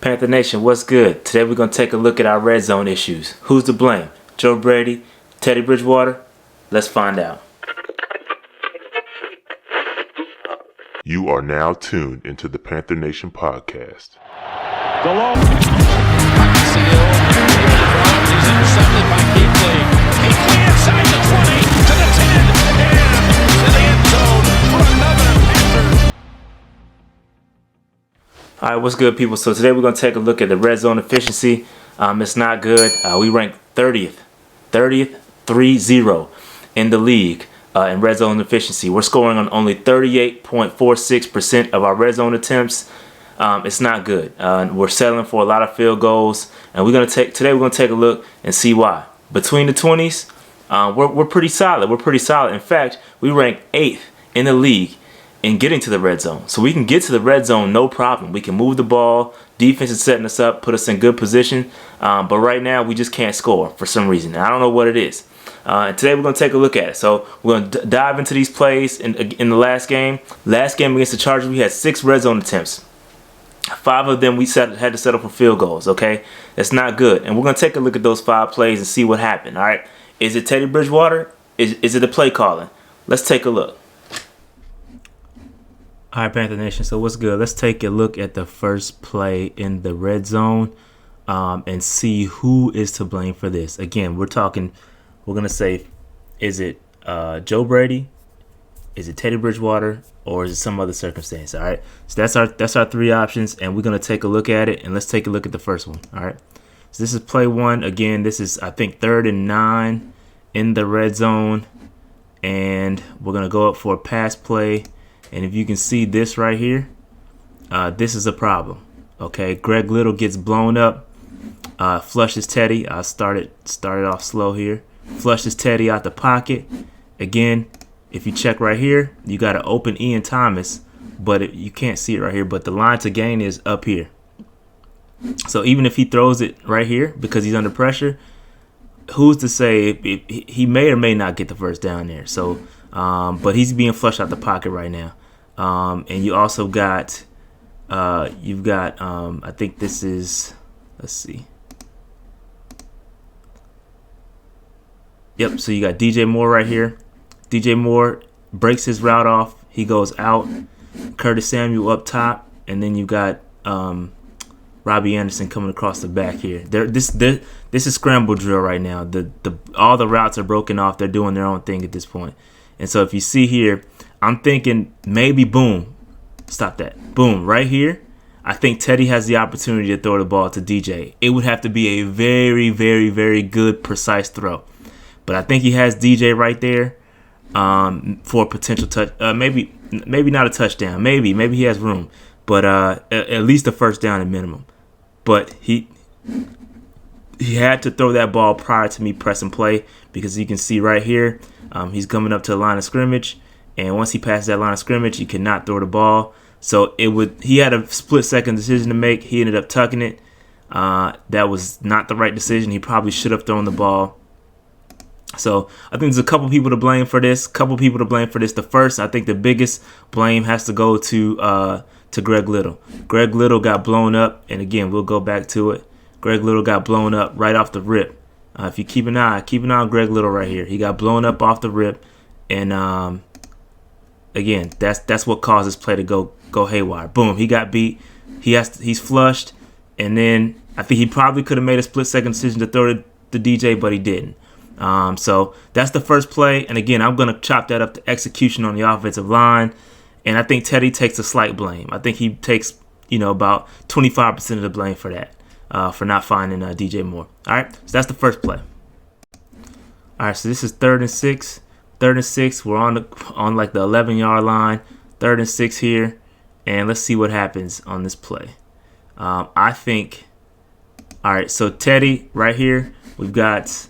Panther Nation, what's good? Today we're going to take a look at our red zone issues. Who's to blame? Joe Brady, Teddy Bridgewater? Let's find out. You are now tuned into the Panther Nation podcast. Galore. He's intercepted by Keekly. Keekly inside the 20 to the 10 and to the end zone for another Panthers. All right, what's good, people? So today we're going to take a look at the red zone efficiency. It's not good. We rank 30th, 3-0 in the league in red zone efficiency. We're scoring on only 38.46% of our red zone attempts. It's not good. We're settling for a lot of field goals, and we're going to take a look and see why. Between the 20s, we're pretty solid. We're pretty solid. In fact, we rank 8th in the league in getting to the red zone. So we can get to the red zone no problem. We can move the ball. Defense is setting us up, put us in good position. But right now, we just can't score for some reason. And I don't know what it is. And today we're going to take a look at it. So we're going to dive into these plays in the last game. Last game against the Chargers, we had 6 red zone attempts. 5 of them we had to settle for field goals, okay? That's not good. And we're going to take a look at those 5 plays and see what happened, all right? Is it Teddy Bridgewater? Is it the play calling? Let's take a look. All right, Panther Nation, so what's good? Let's take a look at the first play in the red zone and see who is to blame for this. Again, we're going to say, is it Joe Brady? Is it Teddy Bridgewater? Or is it some other circumstance? All right. So that's our 3 options, and we're gonna take a look at it. And let's take a look at the first one. All right. So this is play 1. Again, this is I think 3rd and 9 in the red zone, and we're gonna go up for a pass play. And if you can see this right here, this is a problem. Okay. Greg Little gets blown up, flushes Teddy. I started off slow here. Flushes Teddy out the pocket. Again. If you check right here, you got an open Ian Thomas, but you can't see it right here. But the line to gain is up here. So even if he throws it right here because he's under pressure, who's to say he may or may not get the first down there? So, but he's being flushed out the pocket right now. And you also got, I think this is, let's see. Yep. So you got DJ Moore right here. DJ Moore breaks his route off. He goes out. Curtis Samuel up top. And then you got Robbie Anderson coming across the back here. This is scramble drill right now. All the routes are broken off. They're doing their own thing at this point. And so if you see here, I'm thinking maybe boom. Stop that. Boom. Right here. I think Teddy has the opportunity to throw the ball to DJ. It would have to be a very, very, very good, precise throw. But I think he has DJ right there. For a potential touch, maybe not a touchdown, maybe he has room, but at least a first down at minimum. But he had to throw that ball prior to me pressing play because you can see right here, he's coming up to the line of scrimmage, and once he passes that line of scrimmage, he cannot throw the ball. So he had a split-second decision to make. He ended up tucking it. That was not the right decision. He probably should have thrown the ball. So I think there's a couple people to blame for this. The first, I think the biggest blame has to go to Greg Little. Greg Little got blown up, and again, we'll go back to it. Greg Little got blown up right off the rip. If you keep an eye on Greg Little right here. He got blown up off the rip, and again, that's what caused this play to go haywire. Boom, he got beat. He's flushed, and then I think he probably could have made a split-second decision to throw it to DJ, but he didn't. So that's the first play. And again, I'm going to chop that up to execution on the offensive line. And I think Teddy takes a slight blame. I think he takes, about 25% of the blame for that, for not finding DJ Moore. All right. So that's the first play. All right. So this is 3rd and 6. 3rd and 6. We're on like the 11-yard line. 3rd and 6 here. And let's see what happens on this play. I think. All right. So Teddy right here. We've got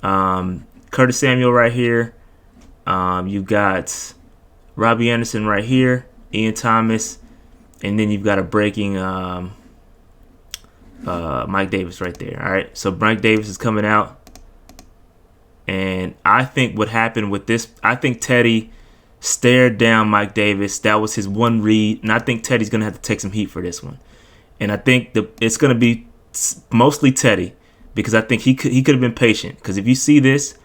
Curtis Samuel right here. You've got Robbie Anderson right here, Ian Thomas, and then you've got a breaking Mike Davis right there. All right, so Mike Davis is coming out, and I think what happened with this, I think Teddy stared down Mike Davis. That was his one read, and I think Teddy's gonna have to take some heat for this one. And I think it's going to be mostly Teddy, because I think he could have been patient. Because if you see this,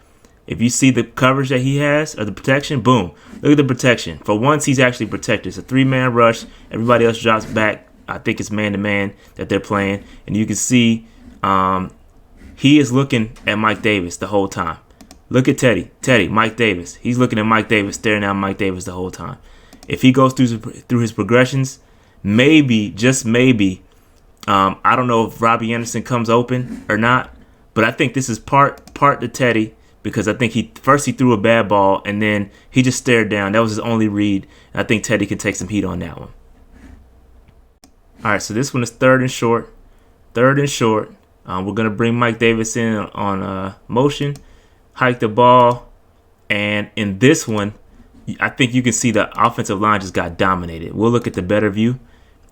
if you see the coverage that he has, or the protection, boom. Look at the protection. For once, he's actually protected. It's a 3-man rush. Everybody else drops back. I think it's man-to-man that they're playing. And you can see he is looking at Mike Davis the whole time. Look at Teddy. Mike Davis. He's looking at Mike Davis, staring at Mike Davis the whole time. If he goes through his progressions, maybe, just maybe, I don't know if Robbie Anderson comes open or not, but I think this is part to Teddy, because I think he threw a bad ball, and then he just stared down. That was his only read. And I think Teddy can take some heat on that one. All right, so this one is third and short. We're going to bring Mike Davis in on motion, hike the ball, and in this one, I think you can see the offensive line just got dominated. We'll look at the better view,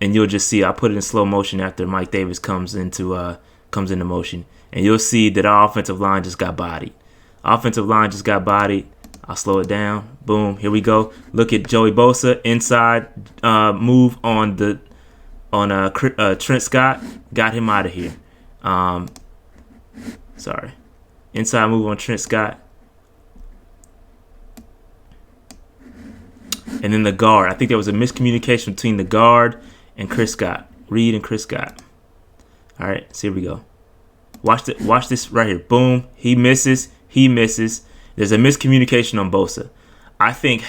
and you'll just see. I'll put it in slow motion after Mike Davis comes into motion, and you'll see that our offensive line just got bodied. I'll slow it down. Boom. Here we go. Look at Joey Bosa inside move on Trent Scott. Got him out of here. Inside move on Trent Scott. And then the guard. I think there was a miscommunication between the guard and Chris Scott. Reed and Chris Scott. All right, so here we go. Watch this right here. Boom. He misses. There's a miscommunication on Bosa. I think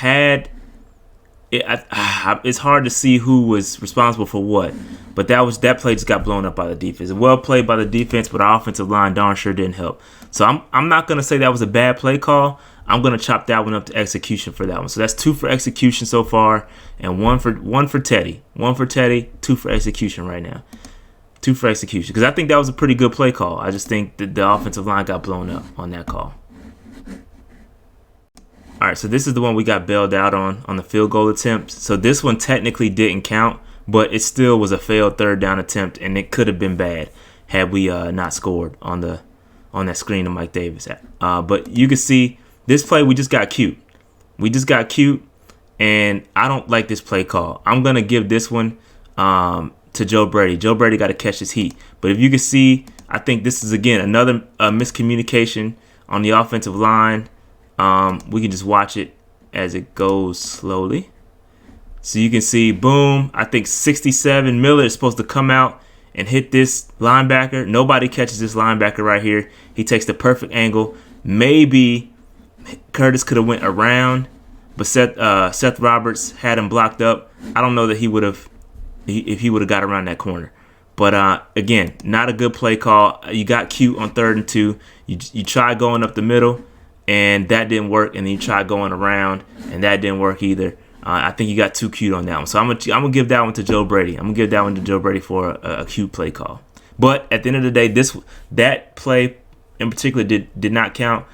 it's hard to see who was responsible for what, but that play just got blown up by the defense. Well played by the defense, but our offensive line darn sure didn't help. So I'm not gonna say that was a bad play call. I'm gonna chop that one up to execution for that one. So that's 2 for execution so far, and one for Teddy. 2 for execution right now. 2 for execution, because I think that was a pretty good play call. I just think that the offensive line got blown up on that call. All right, so this is the one we got bailed out on the field goal attempt. So this one technically didn't count, but it still was a failed third down attempt, and it could have been bad had we not scored on that screen of Mike Davis. But you can see this play, we just got cute. And I don't like this play call. I'm going to give this one to Joe Brady. Joe Brady got to catch his heat. But if you can see, I think this is, again, another miscommunication on the offensive line. We can just watch it as it goes slowly. So you can see, boom, I think 67, Miller is supposed to come out and hit this linebacker. Nobody catches this linebacker right here. He takes the perfect angle. Maybe Curtis could have went around, but Seth Roberts had him blocked up. I don't know that he would have, if he would have got around that corner. But again, not a good play call. You got cute on 3rd and 2. You try going up the middle, and that didn't work. And then you try going around, and that didn't work either. I think you got too cute on that one. So I'm gonna give that one to Joe Brady. I'm gonna give that one to Joe Brady for a cute play call. But at the end of the day, that play in particular did not count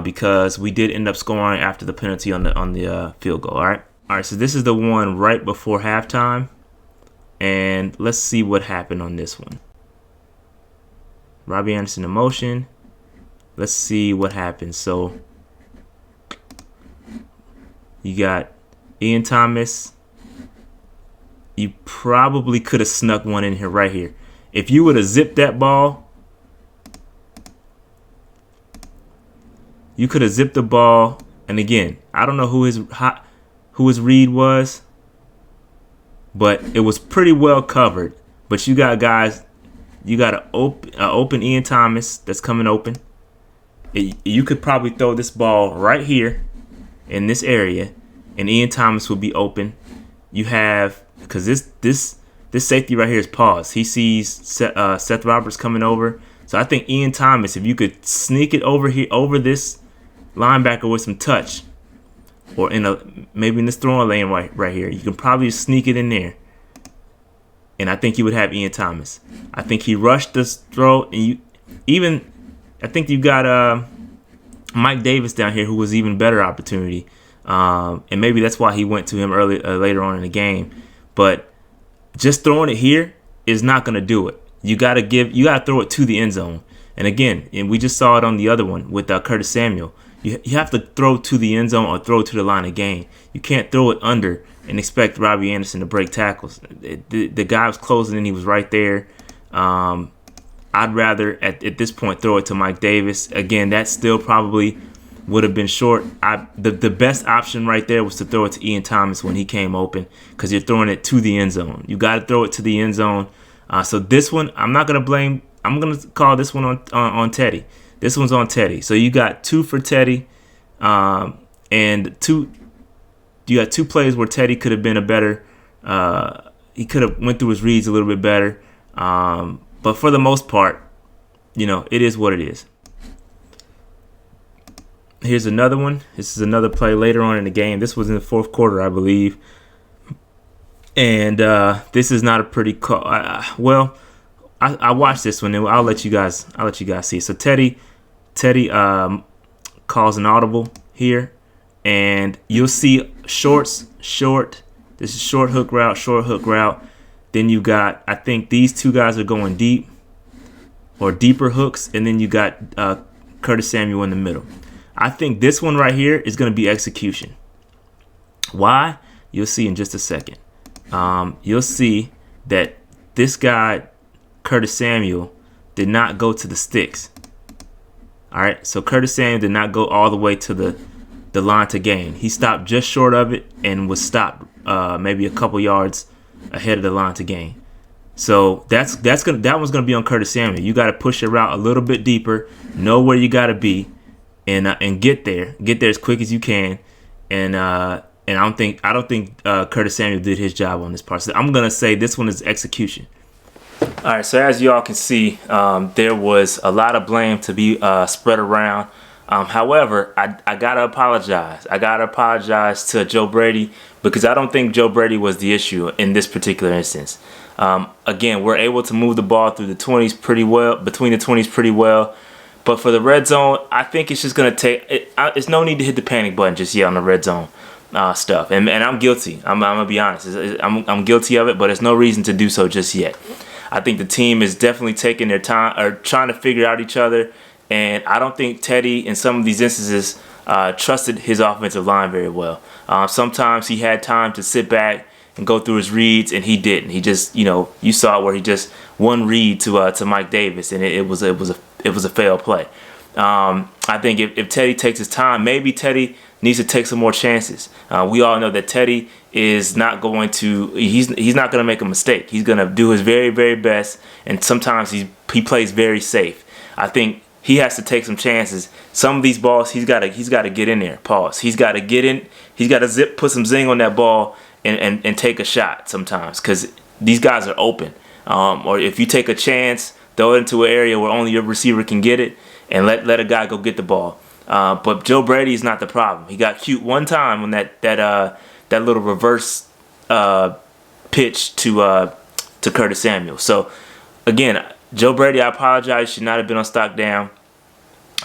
because we did end up scoring after the penalty on the field goal. All right. So this is the one right before halftime, and let's see what happened on this one. Robbie Anderson in motion. Let's see what happens. So you got Ian Thomas. You probably could have snuck one in here right here. If you would have zipped that ball, you could have zipped the ball. And again, I don't know who his read was, but it was pretty well covered. But you got guys, you got an open Ian Thomas that's coming open. You could probably throw this ball right here in this area, and Ian Thomas will be open. You have, because this safety right here is paused. He sees Seth Roberts coming over. So I think Ian Thomas, if you could sneak it over here, over this linebacker with some touch, or maybe in this throwing lane right here, you can probably sneak it in there. And I think you would have Ian Thomas. I think he rushed this throw, and I think you got Mike Davis down here, who was even better opportunity. And maybe that's why he went to him later on in the game. But just throwing it here is not going to do it. You got to throw it to the end zone. And again, and we just saw it on the other one with Curtis Samuel. You have to throw to the end zone or throw to the line of game. You can't throw it under and expect Robbie Anderson to break tackles. The guy was closing in. He was right there. I'd rather, at this point, throw it to Mike Davis. Again, that still probably would have been short. The best option right there was to throw it to Ian Thomas when he came open, because you're throwing it to the end zone. You got to throw it to the end zone. So this one, I'm not going to blame. I'm going to call this one on Teddy. This one's on Teddy. So you got 2 for Teddy, and you got 2 plays where Teddy could have been a better. He could have went through his reads a little bit better. But for the most part, it is what it is. Here's another one. This is another play later on in the game. This was in the 4th quarter, I believe. And this is not a pretty call. I watched this one, and I'll let you guys see. So Teddy calls an audible here, and you'll see short. This is short hook route. Then you got, I think these 2 guys are going deep or deeper hooks, and then you got Curtis Samuel in the middle. I think this one right here is going to be execution. Why? You'll see in just a second. You'll see that this guy, Curtis Samuel, did not go to the sticks. All right, so Curtis Samuel did not go all the way to the line to gain. He stopped just short of it and was stopped maybe a couple yards ahead of the line to gain. So that one's gonna be on Curtis Samuel. You got to push your route a little bit deeper, know where you got to be, and get there as quick as you can. And I don't think Curtis Samuel did his job on this part. So I'm gonna say this one is execution. All right. So as y'all can see, there was a lot of blame to be spread around. However, I gotta apologize. I gotta apologize to Joe Brady, because I don't think Joe Brady was the issue in this particular instance. Again, we're able to move the ball through the 20s pretty well, between the 20s pretty well. But for the red zone, I think it's just going to take it's no need to hit the panic button just yet on the red zone stuff. And I'm guilty. I'm going to be honest. I'm guilty of it, but there's no reason to do so just yet. I think the team is definitely taking their time or trying to figure out each other. And I don't think Teddy, in some of these instances, trusted his offensive line very well. Sometimes he had time to sit back and go through his reads, and he didn't. He just, you saw where he just one read to Mike Davis, and it was a failed play. I think if Teddy takes his time, maybe Teddy needs to take some more chances. We all know that Teddy is not going to. He's not going to make a mistake. He's going to do his very, very best, and sometimes he plays very safe. I think he has to take some chances. Some of these balls, he's got to get in there. Pause. He's got to get in. He's got to put some zing on that ball and take a shot sometimes, because these guys are open. Or if you take a chance, throw it into an area where only your receiver can get it, and let a guy go get the ball. But Joe Brady is not the problem. He got cute one time on that little reverse pitch to Curtis Samuel. So again, Joe Brady, I apologize. Should not have been on stock down,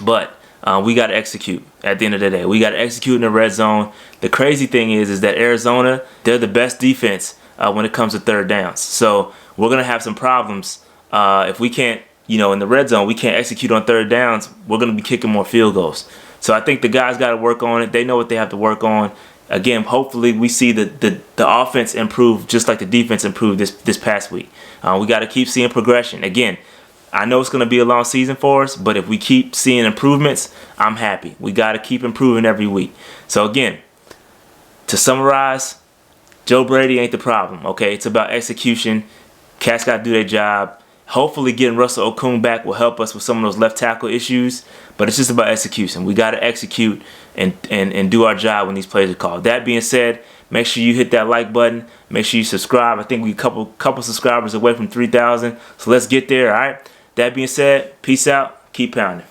but we got to execute at the end of the day. We got to execute in the red zone. The crazy thing is that Arizona, they're the best defense when it comes to third downs. So we're going to have some problems if we can't, in the red zone, we can't execute on third downs. We're going to be kicking more field goals. So I think the guys got to work on it. They know what they have to work on. Again, hopefully we see the offense improve just like the defense improved this past week. We got to keep seeing progression. Again, I know it's going to be a long season for us, but if we keep seeing improvements, I'm happy. We got to keep improving every week. So again, to summarize, Joe Brady ain't the problem, okay? It's about execution. Cats got to do their job. Hopefully getting Russell Okung back will help us with some of those left tackle issues, but it's just about execution. We got to execute and do our job when these plays are called. That being said, make sure you hit that like button. Make sure you subscribe. I think we a couple subscribers away from 3,000, so let's get there, all right? That being said, peace out. Keep pounding.